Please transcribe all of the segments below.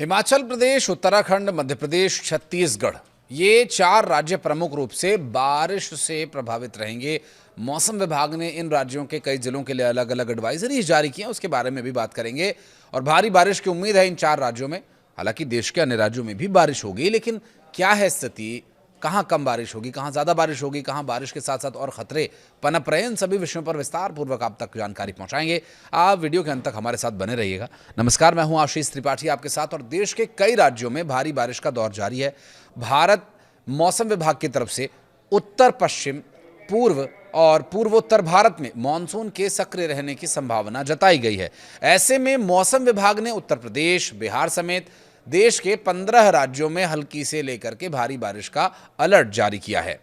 हिमाचल प्रदेश, उत्तराखंड, मध्य प्रदेश, छत्तीसगढ़ ये 4 राज्य प्रमुख रूप से बारिश से प्रभावित रहेंगे। मौसम विभाग ने इन राज्यों के कई जिलों के लिए अलग अलग एडवाइजरी जारी की है, उसके बारे में भी बात करेंगे। और भारी बारिश की उम्मीद है इन 4 राज्यों में। हालांकि देश के अन्य राज्यों में भी बारिश होगी, लेकिन क्या है स्थिति, कहां कम बारिश होगी, कहां ज्यादा बारिश होगी, कहां बारिश के साथ साथ और खतरे पनप रहे, इन सभी विषयों पर विस्तार पूर्वक आप तक जानकारी पहुंचाएंगे। आप वीडियो के अंत तक हमारे साथ बने रहिएगा। नमस्कार, मैं हूं आशीष त्रिपाठी आपके साथ। और देश के कई राज्यों में भारी बारिश का दौर जारी है। भारत मौसम विभाग की तरफ से उत्तर पश्चिम, पूर्व और पूर्वोत्तर भारत में मानसून के सक्रिय रहने की संभावना जताई गई है। ऐसे में मौसम विभाग ने उत्तर प्रदेश, बिहार समेत देश के 15 राज्यों में हल्की से लेकर के भारी बारिश का अलर्ट जारी किया है।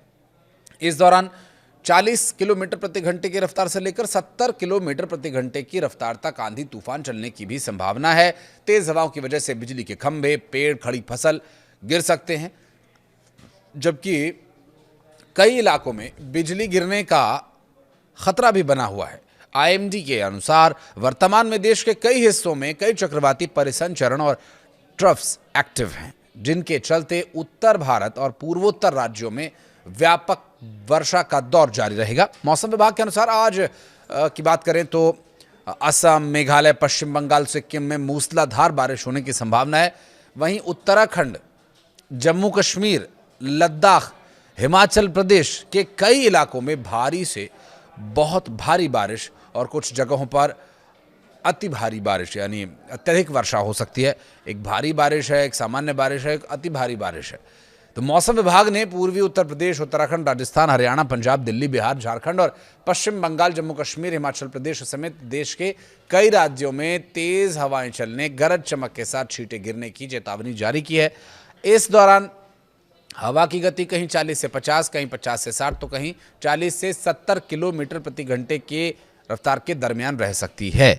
इस दौरान 40 किलोमीटर प्रति घंटे की रफ्तार से लेकर 70 किलोमीटर प्रति घंटे की रफ्तार तक आंधी तूफान चलने की भी संभावना है। तेज हवाओं की वजह से बिजली के खंभे, पेड़, खड़ी फसल गिर सकते हैं, जबकि कई इलाकों में बिजली गिरने का खतरा भी बना हुआ है। आईएमडी के अनुसार वर्तमान में देश के कई हिस्सों में कई चक्रवाती परिसंचरण और ट्रफ्स एक्टिव हैं, जिनके चलते उत्तर भारत और पूर्वोत्तर राज्यों में व्यापक वर्षा का दौर जारी रहेगा। मौसम विभाग के अनुसार आज की बात करें तो असम, मेघालय, पश्चिम बंगाल, सिक्किम में मूसलाधार बारिश होने की संभावना है। वहीं उत्तराखंड, जम्मू कश्मीर, लद्दाख, हिमाचल प्रदेश के कई इलाकों में भारी से बहुत भारी बारिश और कुछ जगहों पर अति भारी बारिश यानी अत्यधिक वर्षा हो सकती है। एक भारी बारिश है, एक सामान्य बारिश है, एक अति भारी बारिश है। तो मौसम विभाग ने पूर्वी उत्तर प्रदेश, उत्तराखंड, राजस्थान, हरियाणा, पंजाब, दिल्ली, बिहार, झारखंड और पश्चिम बंगाल, जम्मू कश्मीर, हिमाचल प्रदेश समेत देश के कई राज्यों में तेज हवाएं चलने, गरज चमक के साथ छींटे गिरने की चेतावनी जारी की है। इस दौरान हवा की गति कहीं 40 से 50, कहीं 50 से 60 तो कहीं 40 से 70 किलोमीटर प्रति घंटे के रफ्तार के दरमियान रह सकती है।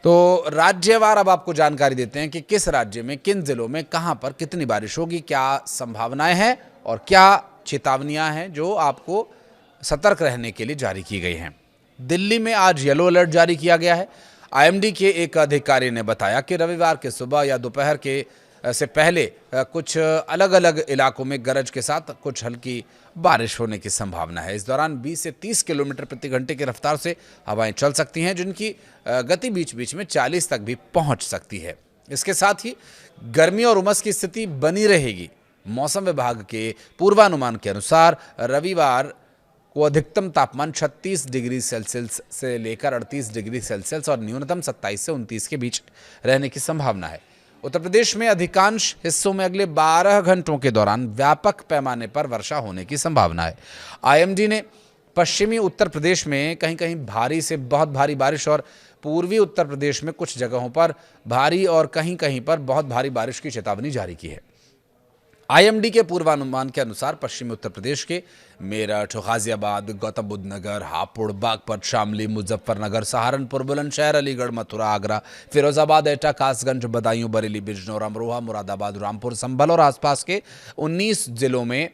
तो राज्यवार अब आपको जानकारी देते हैं कि किस राज्य में, किन जिलों में, कहां पर कितनी बारिश होगी, क्या संभावनाएं हैं और क्या चेतावनियां हैं जो आपको सतर्क रहने के लिए जारी की गई हैं। दिल्ली में आज येलो अलर्ट जारी किया गया है। आईएमडी के एक अधिकारी ने बताया कि रविवार के सुबह या दोपहर के से पहले कुछ अलग अलग इलाकों में गरज के साथ कुछ हल्की बारिश होने की संभावना है। इस दौरान 20 से 30 किलोमीटर प्रति घंटे की रफ्तार से हवाएं चल सकती हैं, जिनकी गति बीच बीच में 40 तक भी पहुंच सकती है। इसके साथ ही गर्मी और उमस की स्थिति बनी रहेगी। मौसम विभाग के पूर्वानुमान के अनुसार रविवार को अधिकतम तापमान 36 डिग्री सेल्सियस से लेकर 38 डिग्री सेल्सियस और न्यूनतम 27 से 29 के बीच रहने की संभावना है। उत्तर प्रदेश में अधिकांश हिस्सों में अगले 12 घंटों के दौरान व्यापक पैमाने पर वर्षा होने की संभावना है। आईएमडी ने पश्चिमी उत्तर प्रदेश में कहीं कहीं भारी से बहुत भारी बारिश और पूर्वी उत्तर प्रदेश में कुछ जगहों पर भारी और कहीं कहीं पर बहुत भारी बारिश की चेतावनी जारी की है। आईएमडी के पूर्वानुमान के अनुसार पश्चिमी उत्तर प्रदेश के मेरठ, गाजियाबाद, गौतम बुद्ध नगर, हापुड़, बागपत, शामली, मुजफ्फरनगर, सहारनपुर, बुलंदशहर, अलीगढ़, मथुरा, आगरा, फिरोजाबाद, एटा, कासगंज, बदायूं, बरेली, बिजनौर, अमरोहा, मुरादाबाद, रामपुर, संभल और आसपास के 19 जिलों में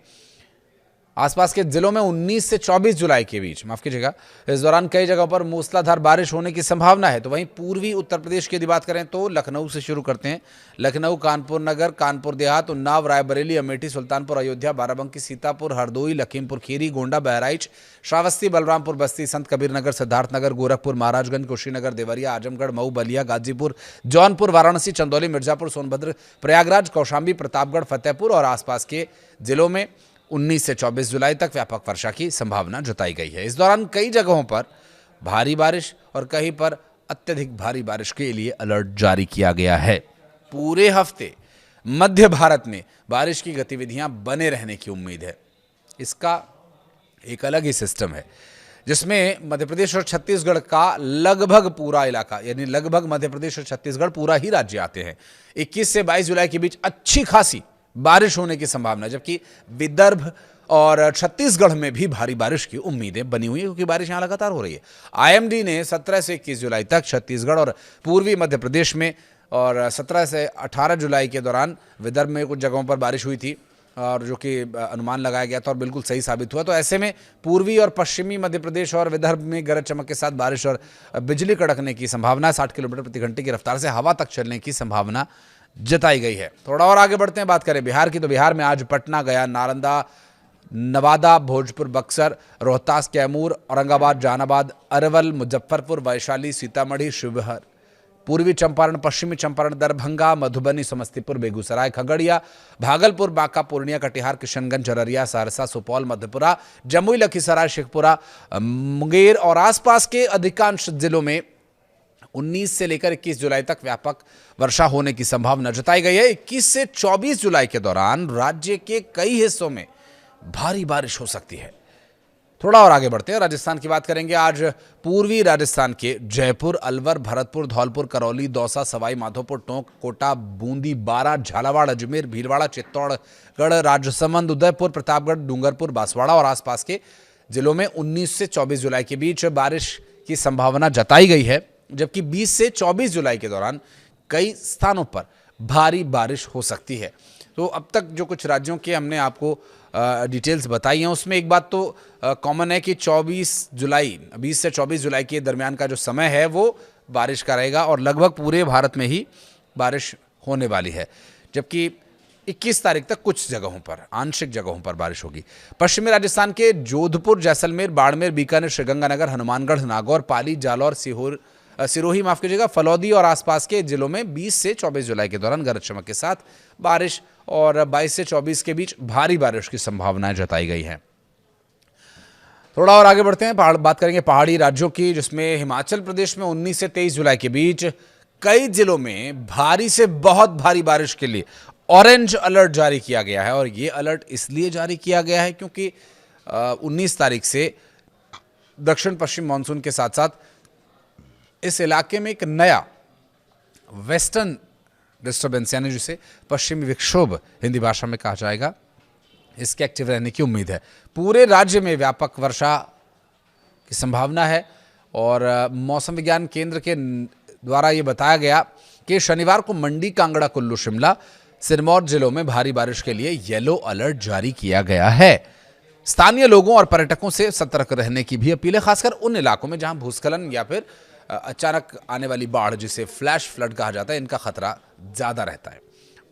19 से 24 जुलाई के बीच, माफ कीजिएगा, इस दौरान कई जगहों पर मूसलाधार बारिश होने की संभावना है। तो वहीं पूर्वी उत्तर प्रदेश की यदि बात करें तो लखनऊ से शुरू करते हैं। लखनऊ, कानपुर नगर, कानपुर देहात, उन्नाव, रायबरेली, अमेठी, सुल्तानपुर, अयोध्या, बाराबंकी, सीतापुर, हरदोई, लखीमपुर खीरी, गोंडा, बहराइच, श्रावस्ती, बलरामपुर, बस्ती, संत कबीर नगर, सिद्धार्थनगर, गोरखपुर, महाराजगंज, कुशीनगर, देवरिया, आजमगढ़, मऊ, बलिया, गाजीपुर, जौनपुर, वाराणसी, चंदौली, मिर्जापुर, सोनभद्र, प्रयागराज, कौशाम्बी, प्रतापगढ़, फतेहपुर और आसपास के जिलों में 19 से 24 जुलाई तक व्यापक वर्षा की संभावना जताई गई है। इस दौरान कई जगहों पर भारी बारिश और कहीं पर अत्यधिक भारी बारिश के लिए अलर्ट जारी किया गया है। पूरे हफ्ते मध्य भारत में बारिश की गतिविधियां बने रहने की उम्मीद है। इसका एक अलग ही सिस्टम है, जिसमें मध्य प्रदेश और छत्तीसगढ़ का लगभग पूरा इलाका, यानी लगभग मध्य प्रदेश और छत्तीसगढ़ पूरा ही राज्य आते हैं। 21 से 22 जुलाई के बीच अच्छी खासी बारिश होने की संभावना है, जबकि विदर्भ और छत्तीसगढ़ में भी भारी बारिश की उम्मीदें बनी हुई है, क्योंकि बारिश यहां लगातार हो रही है। आईएमडी ने 17 से 21 जुलाई तक छत्तीसगढ़ और पूर्वी मध्य प्रदेश में और 17 से 18 जुलाई के दौरान विदर्भ में कुछ जगहों पर बारिश हुई थी, और जो कि अनुमान लगाया गया था और बिल्कुल सही साबित हुआ। तो ऐसे में पूर्वी और पश्चिमी मध्य प्रदेश और विदर्भ में गरज चमक के साथ बारिश और बिजली कड़कने की संभावना है। 60 किलोमीटर प्रति घंटे की रफ्तार से हवा तक चलने की संभावना जताई गई है। थोड़ा और आगे बढ़ते हैं, बात करें बिहार की, तो बिहार में आज पटना, गया, नालंदा, नवादा, भोजपुर, बक्सर, रोहतास, कैमूर, औरंगाबाद, जहानाबाद, अरवल, मुजफ्फरपुर, वैशाली, सीतामढ़ी, शिवहर, पूर्वी चंपारण, पश्चिमी चंपारण, दरभंगा, मधुबनी, समस्तीपुर, बेगूसराय, खगड़िया, भागलपुर, बांका, पूर्णिया, कटिहार, किशनगंज, अररिया, सहरसा, सुपौल, मधेपुरा, जमुई, लखीसराय, शेखपुरा, मुंगेर और आसपास के अधिकांश जिलों में 19 से लेकर 21 जुलाई तक व्यापक वर्षा होने की संभावना जताई गई है। 21 से 24 जुलाई के दौरान राज्य के कई हिस्सों में भारी बारिश हो सकती है। थोड़ा और आगे बढ़ते हैं, राजस्थान की बात करेंगे। आज पूर्वी राजस्थान के जयपुर, अलवर, भरतपुर, धौलपुर, करौली, दौसा, सवाई माधोपुर, टोंक, कोटा, बूंदी, बारां, झालावाड़, अजमेर, भीलवाड़ा, चित्तौड़गढ़, राजसमंद, उदयपुर, प्रतापगढ़, डूंगरपुर, बांसवाड़ा और आसपास के जिलों में 19 से 24 जुलाई के बीच बारिश की संभावना जताई गई है, जबकि 20 से 24 जुलाई के दौरान कई स्थानों पर भारी बारिश हो सकती है। तो अब तक जो कुछ राज्यों के हमने आपको डिटेल्स बताई हैं, उसमें एक बात तो कॉमन है कि 20 से 24 जुलाई के दरमियान का जो समय है वो बारिश का रहेगा और लगभग पूरे भारत में ही बारिश होने वाली है, जबकि 21 तारीख तक कुछ जगहों पर, आंशिक जगहों पर बारिश होगी। पश्चिमी राजस्थान के जोधपुर, जैसलमेर, बाड़मेर, बीकानेर, श्रीगंगानगर, हनुमानगढ़, नागौर, पाली, जालौर, सिरोही माफ कीजिएगा, फलौदी और आसपास के जिलों में 20 से 24 जुलाई के दौरान गरज चमक के साथ बारिश और 22 से 24 के बीच भारी बारिश की संभावनाएं जताई गई हैं। थोड़ा और आगे बढ़ते हैं, बात करेंगे पहाड़ी राज्यों की, जिसमें हिमाचल प्रदेश में 19 से 23 जुलाई के बीच कई जिलों में भारी से बहुत भारी बारिश के लिए ऑरेंज अलर्ट जारी किया गया है। और ये अलर्ट इसलिए जारी किया गया है क्योंकि 19 तारीख से दक्षिण पश्चिम मानसून के साथ साथ इस इलाके में एक नया वेस्टर्न डिस्टर्बेंस, यानी जिसे पश्चिमी विक्षोभ हिंदी भाषा में कहा जाएगा, इसके एक्टिव रहने की उम्मीद है। पूरे राज्य में व्यापक वर्षा की संभावना है और मौसम विज्ञान केंद्र के द्वारा यह बताया गया कि शनिवार को मंडी, कांगड़ा, कुल्लू, शिमला, सिरमौर जिलों में भारी बारिश के लिए येलो अलर्ट जारी किया गया है। स्थानीय लोगों और पर्यटकों से सतर्क रहने की भी अपील है, खासकर उन इलाकों में जहां भूस्खलन या फिर अचानक आने वाली बाढ़, जिसे फ्लैश फ्लड कहा जाता है, इनका खतरा ज्यादा रहता है।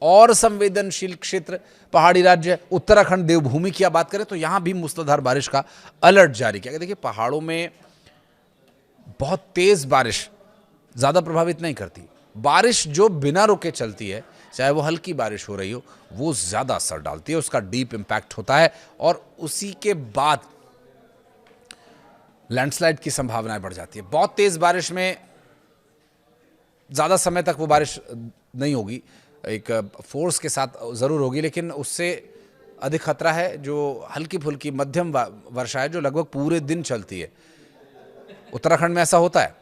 और संवेदनशील क्षेत्र पहाड़ी राज्य उत्तराखंड, देवभूमि की बात करें तो यहां भी मूसलाधार बारिश का अलर्ट जारी किया गया। देखिए, पहाड़ों में बहुत तेज बारिश ज्यादा प्रभावित नहीं करती, बारिश जो बिना रुके चलती है, चाहे वो हल्की बारिश हो रही हो, वो ज्यादा असर डालती है, उसका डीप इंपैक्ट होता है और उसी के बाद लैंडस्लाइड की संभावनाएं बढ़ जाती है। बहुत तेज बारिश में ज्यादा समय तक वो बारिश नहीं होगी, एक फोर्स के साथ जरूर होगी, लेकिन उससे अधिक खतरा है जो हल्की फुल्की मध्यम वर्षा है, जो लगभग पूरे दिन चलती है। उत्तराखंड में ऐसा होता है।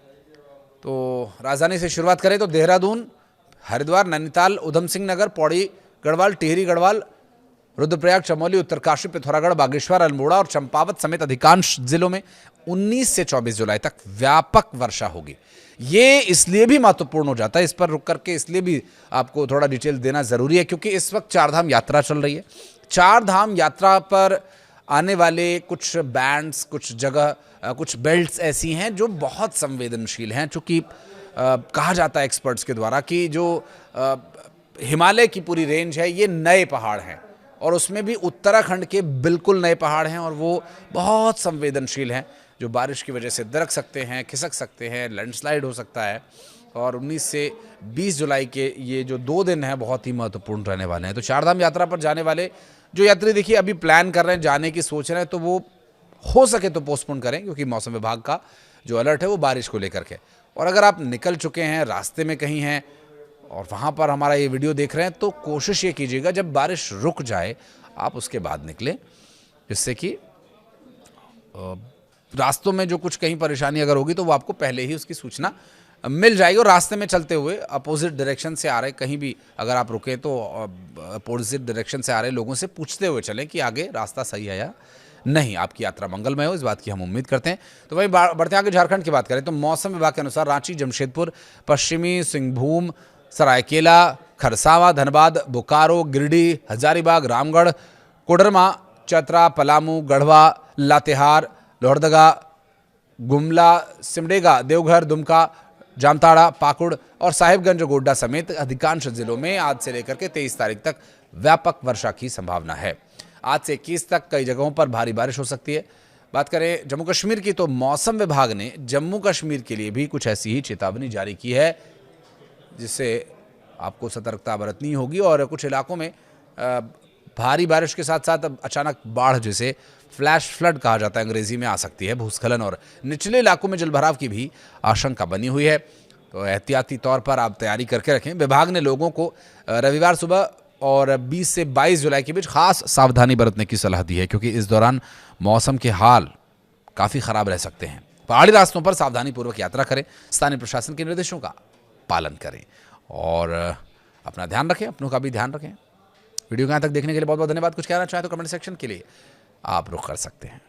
तो राजधानी से शुरुआत करें तो देहरादून, हरिद्वार, नैनीताल, उधम सिंह नगर, पौड़ी गढ़वाल, टिहरी गढ़वाल, रुद्रप्रयाग, चमोली, उत्तरकाशी, पिथौरागढ़, बागेश्वर, अल्मोड़ा और चंपावत समेत अधिकांश जिलों में 19 से 24 जुलाई तक व्यापक वर्षा होगी। ये इसलिए भी महत्वपूर्ण हो जाता है, इस पर रुक करके इसलिए भी आपको थोड़ा डिटेल देना जरूरी है, क्योंकि इस वक्त चारधाम यात्रा चल रही है। चारधाम यात्रा पर आने वाले कुछ बैंड्स, कुछ जगह, कुछ बेल्ट्स ऐसी हैं जो बहुत संवेदनशील हैं, चूंकि कहा जाता है एक्सपर्ट्स के द्वारा कि जो हिमालय की पूरी रेंज है, ये नए पहाड़ हैं और उसमें भी उत्तराखंड के बिल्कुल नए पहाड़ हैं और वो बहुत संवेदनशील हैं, जो बारिश की वजह से दरक सकते हैं, खिसक सकते हैं, लैंडस्लाइड हो सकता है। और 19 से 20 जुलाई के ये जो 2 दिन हैं बहुत ही महत्वपूर्ण रहने वाले हैं। तो चारधाम यात्रा पर जाने वाले जो यात्री देखिए अभी प्लान कर रहे हैं, जाने की सोच रहे हैं, तो वो हो सके तो पोस्टपोन करें, क्योंकि मौसम विभाग का जो अलर्ट है वो बारिश को लेकर के। और अगर आप निकल चुके हैं, रास्ते में कहीं हैं और वहाँ पर हमारा ये वीडियो देख रहे हैं, तो कोशिश ये कीजिएगा जब बारिश रुक जाए आप उसके बाद निकलें, जिससे कि रास्तों में जो कुछ कहीं परेशानी अगर होगी तो वो आपको पहले ही उसकी सूचना मिल जाएगी। और रास्ते में चलते हुए अपोजिट डायरेक्शन से आ रहे कहीं भी अगर आप रुके तो अपोजिट डायरेक्शन से आ रहे लोगों से पूछते हुए चलें कि आगे रास्ता सही है या नहीं। आपकी यात्रा मंगलमय हो, इस बात की हम उम्मीद करते हैं। तो वहीं बढ़ते आगे झारखंड की बात करें तो मौसम विभाग के अनुसार रांची, जमशेदपुर, पश्चिमी सिंहभूम, सरायकेला, खरसावा, धनबाद, बोकारो, गिरिडीह, हजारीबाग, रामगढ़, कोडरमा, चतरा, पलामू, गढ़वा, लातेहार, लोहरदगा, गुमला, सिमडेगा, देवघर, दुमका, जामताड़ा, पाकुड़ और साहिबगंज गोड्डा समेत अधिकांश जिलों में आज से लेकर के 23 तारीख तक व्यापक वर्षा की संभावना है। आज से 21 तक कई जगहों पर भारी बारिश हो सकती है। बात करें जम्मू कश्मीर की, तो मौसम विभाग ने जम्मू कश्मीर के लिए भी कुछ ऐसी ही चेतावनी जारी की है, जिससे आपको सतर्कता बरतनी होगी और कुछ इलाकों में भारी बारिश के साथ साथ अचानक बाढ़, जिसे फ्लैश फ्लड कहा जाता है अंग्रेजी में, आ सकती है। भूस्खलन और निचले इलाकों में जलभराव की भी आशंका बनी हुई है, तो एहतियाती तौर पर आप तैयारी करके रखें। विभाग ने लोगों को रविवार सुबह और 20 से 22 जुलाई के बीच खास सावधानी बरतने की सलाह दी है, क्योंकि इस दौरान मौसम के हाल काफ़ी ख़राब रह सकते हैं। पहाड़ी रास्तों पर सावधानीपूर्वक यात्रा करें, स्थानीय प्रशासन के निर्देशों का पालन करें और अपना ध्यान रखें, अपनों का भी ध्यान रखें। वीडियो को यहाँ तक देखने के लिए बहुत बहुत धन्यवाद। कुछ कहना चाहें तो कमेंट सेक्शन के लिए आप रुख कर सकते हैं।